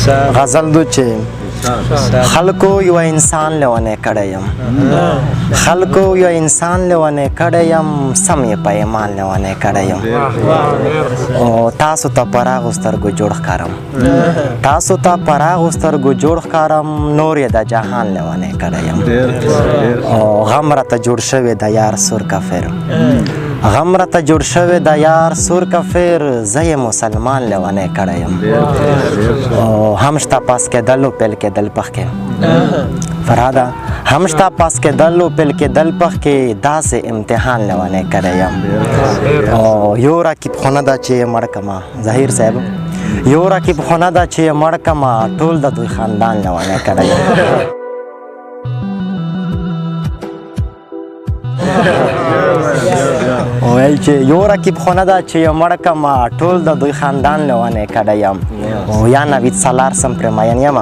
غزل دو چې خلکو یو انسان لیونه کړی یم خلکو یو انسان لیونه کړی یم سم یې په ایمان لیونه کړی یم او تاسو ته پراغو سترګو جوړ ښکارم تاسو ته پراغو سترګو جوړ ښکارم نور یې د جهان لیونه کړی یم او غم راته جوړ شوی د یار سور کافر غم راته جوړ شوی د یار سور کافر زه یې مسلمان لیونه کړی یم او هم شته پاس کېدل او پیل کېدل پخکې فرهاده هم شته پاس کېدل او پیل کېدل پخکې داسې امتحان لیونه کړی یم او یو راکیب خونه ده چې یې مړ کړمه ظهیر صاحب یو راکیب خونه ده چې یې مړ کړمه ټول د دوی خاندان لیونه کړی یم ویل چې یو رکیب خونه ده چې یې مړ کړمه ټول د دوی خاندان لیونه کړی یم او یا نوید سالار سم پرې مین یم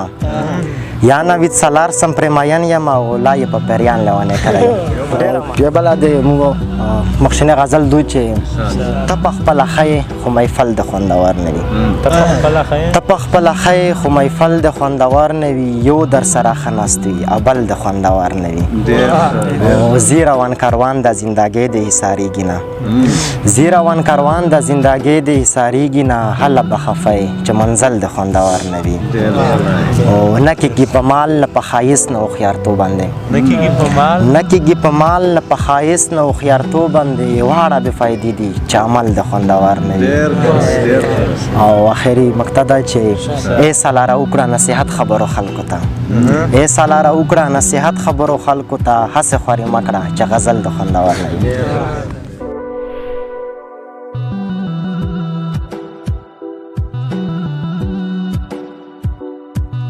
یا نوید سالار سم پرې مین یم او لا یې په پیریان لیونه کړی یم بیا بله د مخشنۍ غزل دوی چې ته په خپله ښیې خو محفل د خوندور نه وي ته په خپله ښیې خو محفل د خوندور نه وي یو در سره ښه ناست وي او بل د خوندور نه وي زی روان کاروان د زندګۍ د حصارېږي نه زی روان کاروان د زندګۍ د حصارېږي نه هله به خفه چې منزل د خوندور نه وي او نه کېږي په مال نه په ښایست نه هوښیارتوب باندې نه کېږي په مال نه په ښایست نه هوښیارتوب باندې واړه بې فایدې دي چې عمل د خوندور نه وي او آخري مقطع ده چې ای سالاره وکړه نصیحت خبرو خلکو ته ای سالاره وکړه نصیحت خبرو خلکو ته هسې خوارې مه کړه چې غزل د خوندور نه وي